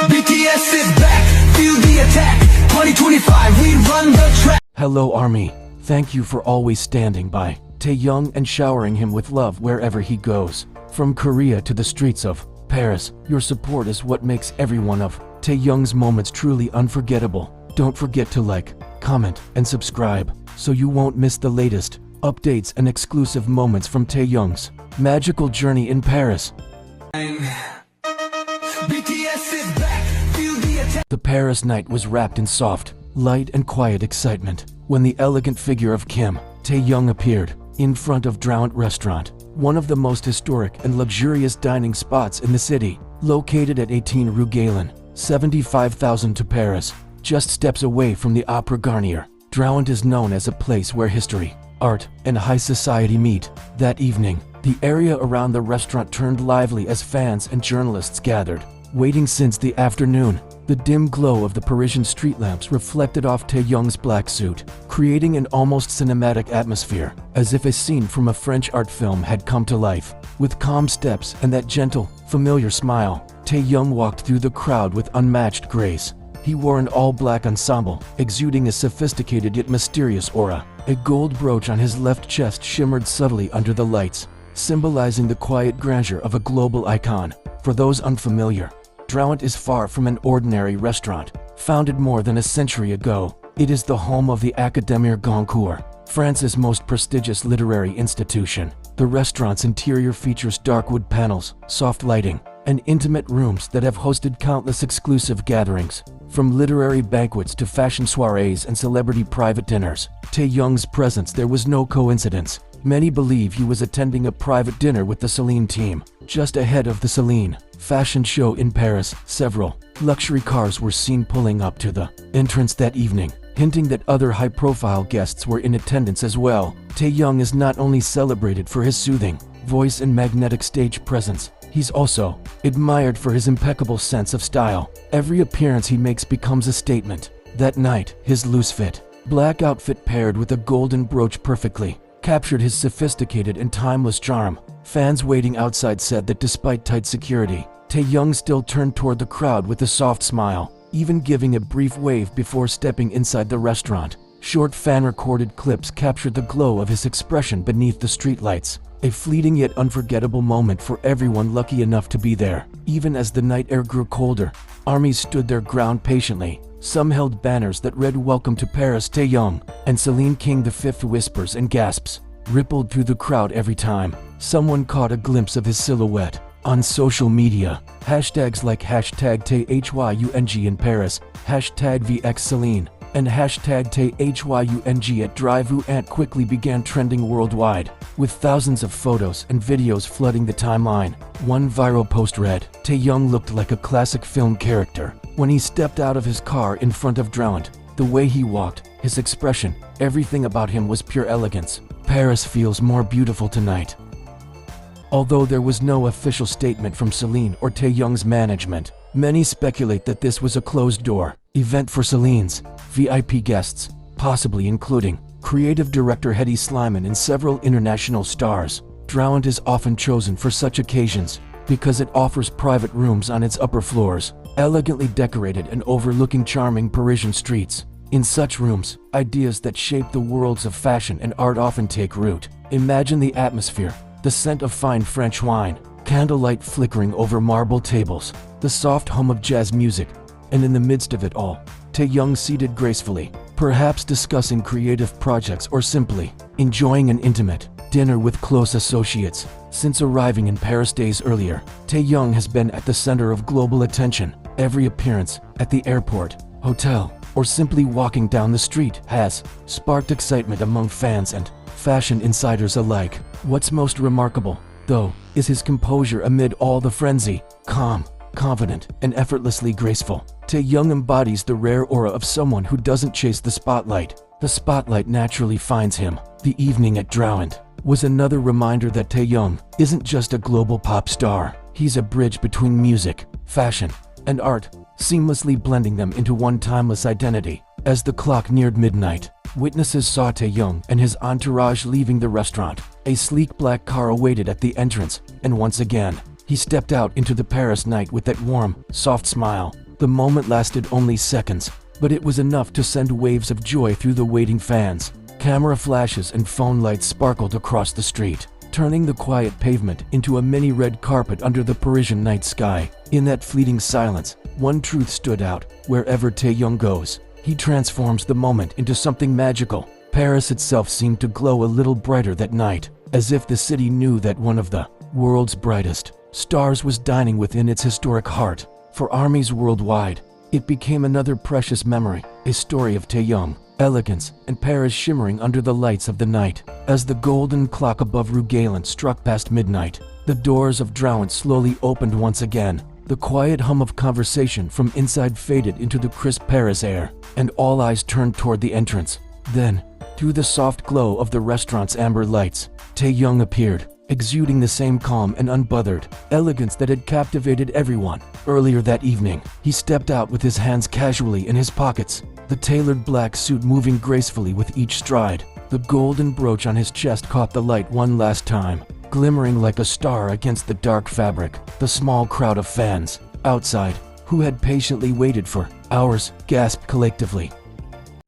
BTS is back, feel the attack. 2025, we run the track. Hello Army, thank you for always standing by Taehyung and showering him with love wherever he goes. From Korea to the streets of Paris, your support is what makes every one of Taehyung's moments truly unforgettable. Don't forget to like, comment, and subscribe so you won't miss the latest updates and exclusive moments from Taehyung's magical journey in Paris. BTS is back, feel the attack. The Paris night was wrapped in soft, light and quiet excitement when the elegant figure of Kim Taehyung appeared in front of Drowned Restaurant, one of the most historic and luxurious dining spots in the city. Located at 18 Rue Galen, 75,000 to Paris, just steps away from the Opera Garnier. Drowned is known as a place where history, art, and high society meet. That evening, the area around the restaurant turned lively as fans and journalists gathered, waiting since the afternoon. The dim glow of the Parisian street lamps reflected off Taehyung's black suit, creating an almost cinematic atmosphere, as if a scene from a French art film had come to life. With calm steps and that gentle, familiar smile, Taehyung walked through the crowd with unmatched grace. He wore an all-black ensemble, exuding a sophisticated yet mysterious aura. A gold brooch on his left chest shimmered subtly under the lights, symbolizing the quiet grandeur of a global icon. For those unfamiliar, Drowned is far from an ordinary restaurant. Founded more than a century ago, it is the home of the Académie Goncourt, France's most prestigious literary institution. The restaurant's interior features dark wood panels, soft lighting, and intimate rooms that have hosted countless exclusive gatherings. From literary banquets to fashion soirees and celebrity private dinners, Taehyung's presence there was no coincidence. Many believe he was attending a private dinner with the Celine team. Just ahead of the Celine fashion show in Paris, several luxury cars were seen pulling up to the entrance that evening, hinting that other high-profile guests were in attendance as well. Taehyung is not only celebrated for his soothing voice and magnetic stage presence, he's also admired for his impeccable sense of style. Every appearance he makes becomes a statement. That night, his loose-fit black outfit paired with a golden brooch perfectly captured his sophisticated and timeless charm. Fans waiting outside said that despite tight security, Taehyung still turned toward the crowd with a soft smile, even giving a brief wave before stepping inside the restaurant. Short fan-recorded clips captured the glow of his expression beneath the streetlights, a fleeting yet unforgettable moment for everyone lucky enough to be there. Even as the night air grew colder, armies stood their ground patiently. Some held banners that read "Welcome to Paris, Taehyung," and Celine King the Fifth. Whispers and gasps rippled through the crowd every time someone caught a glimpse of his silhouette. On social media, hashtags like #taehyung in Paris, #VXCeline, and #taehyung at Drive Ant quickly began trending worldwide, with thousands of photos and videos flooding the timeline. One viral post read, "Taehyung looked like a classic film character when he stepped out of his car in front of Drowned. The way he walked, his expression, everything about him was pure elegance. Paris feels more beautiful tonight." Although there was no official statement from Celine or Taehyung's management, many speculate that this was a closed-door event for Celine's VIP guests, possibly including creative director Hedy Slimane and several international stars. Drowned is often chosen for such occasions because it offers private rooms on its upper floors, elegantly decorated and overlooking charming Parisian streets. In such rooms, ideas that shape the worlds of fashion and art often take root. Imagine the atmosphere, the scent of fine French wine, candlelight flickering over marble tables, the soft hum of jazz music, and in the midst of it all, Taehyung seated gracefully, perhaps discussing creative projects or simply enjoying an intimate dinner with close associates. Since arriving in Paris days earlier, Taehyung has been at the center of global attention. Every appearance at the airport, hotel, or simply walking down the street has sparked excitement among fans and fashion insiders alike. What's most remarkable, though, is his composure amid all the frenzy. Calm, confident, and effortlessly graceful, Taehyung embodies the rare aura of someone who doesn't chase the spotlight. The spotlight naturally finds him. The evening at Drowned was another reminder that Taehyung isn't just a global pop star. He's a bridge between music, fashion, and art, seamlessly blending them into one timeless identity. As the clock neared midnight, witnesses saw Taehyung and his entourage leaving the restaurant. A sleek black car awaited at the entrance, and once again, He stepped out into the Paris night with that warm, soft smile. The moment lasted only seconds, but it was enough to send waves of joy through the waiting fans. Camera flashes and phone lights sparkled across the street, turning the quiet pavement into a mini red carpet under the Parisian night sky. In that fleeting silence, one truth stood out. Wherever Taehyung goes, he transforms the moment into something magical. Paris itself seemed to glow a little brighter that night, as if the city knew that one of the world's brightest stars was dining within its historic heart. For armies worldwide, it became another precious memory, a story of Taehyung, elegance, and Paris shimmering under the lights of the night. As the golden clock above Rue Galen struck past midnight, the doors of Drouant slowly opened once again. The quiet hum of conversation from inside faded into the crisp Paris air, and all eyes turned toward the entrance. Then, through the soft glow of the restaurant's amber lights, Taehyung appeared, exuding the same calm and unbothered elegance that had captivated everyone. Earlier that evening, he stepped out with his hands casually in his pockets, the tailored black suit moving gracefully with each stride. The golden brooch on his chest caught the light one last time, glimmering like a star against the dark fabric. The small crowd of fans outside, who had patiently waited for hours, gasped collectively.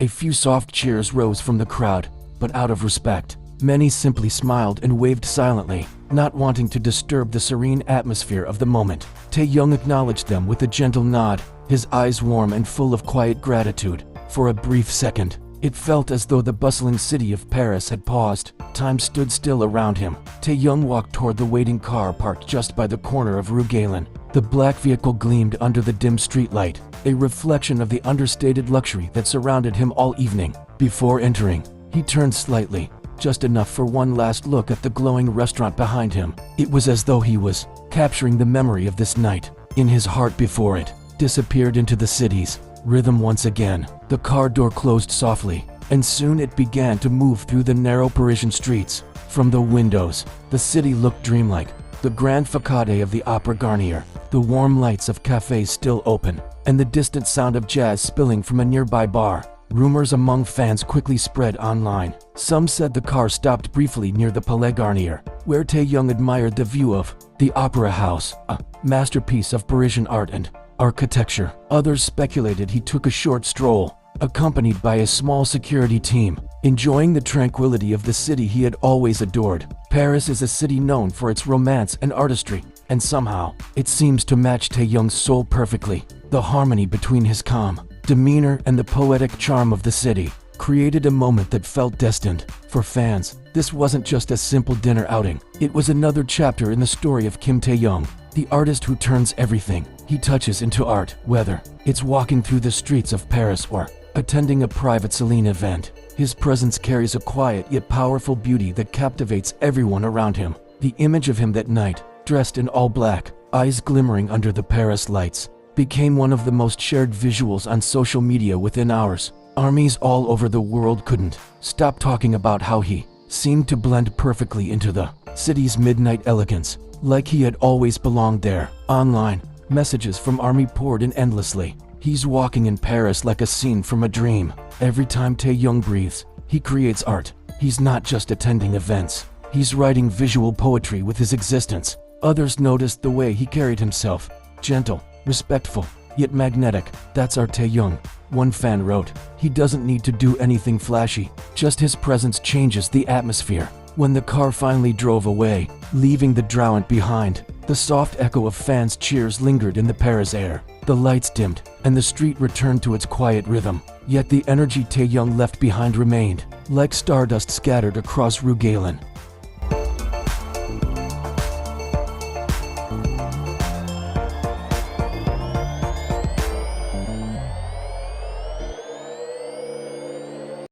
A few soft cheers rose from the crowd, but out of respect, many simply smiled and waved silently, not wanting to disturb the serene atmosphere of the moment. Taehyung acknowledged them with a gentle nod, his eyes warm and full of quiet gratitude. For a brief second, it felt as though the bustling city of Paris had paused. Time stood still around him. Taehyung walked toward the waiting car parked just by the corner of Rue Galen. The black vehicle gleamed under the dim streetlight, a reflection of the understated luxury that surrounded him all evening. Before entering, he turned slightly, just enough for one last look at the glowing restaurant behind him. It was as though he was capturing the memory of this night. In his heart before it disappeared into the city's rhythm once again. The car door closed softly, and soon it began to move through the narrow Parisian streets. From the windows, the city looked dreamlike. The grand facade of the Opera Garnier, the warm lights of cafes still open, and the distant sound of jazz spilling from a nearby bar. Rumors among fans quickly spread online. Some said the car stopped briefly near the Palais Garnier, where Taehyung admired the view of the Opera House, a masterpiece of Parisian art and architecture. Others speculated he took a short stroll, accompanied by a small security team, enjoying the tranquility of the city he had always adored. Paris is a city known for its romance and artistry, and somehow, it seems to match Taehyung's soul perfectly. The harmony between his calm demeanor and the poetic charm of the city created a moment that felt destined. For fans, this wasn't just a simple dinner outing. It was another chapter in the story of Kim Taehyung, the artist who turns everything he touches into art. Whether it's walking through the streets of Paris or attending a private Celine event, his presence carries a quiet yet powerful beauty that captivates everyone around him. The image of him that night, dressed in all black, eyes glimmering under the Paris lights, became one of the most shared visuals on social media within hours. Armies all over the world couldn't stop talking about how he seemed to blend perfectly into the city's midnight elegance, like he had always belonged there. Online, messages from army poured in endlessly. He's walking in Paris like a scene from a dream. Every time Taehyung breathes, he creates art. He's not just attending events, he's writing visual poetry with his existence. Others noticed the way he carried himself, gentle, respectful, yet magnetic. That's our Taehyung, one fan wrote. He doesn't need to do anything flashy, just his presence changes the atmosphere. When the car finally drove away, leaving the Drouant behind, the soft echo of fans' cheers lingered in the Paris air. The lights dimmed, and the street returned to its quiet rhythm. Yet the energy Taehyung left behind remained, like stardust scattered across Rue Galen.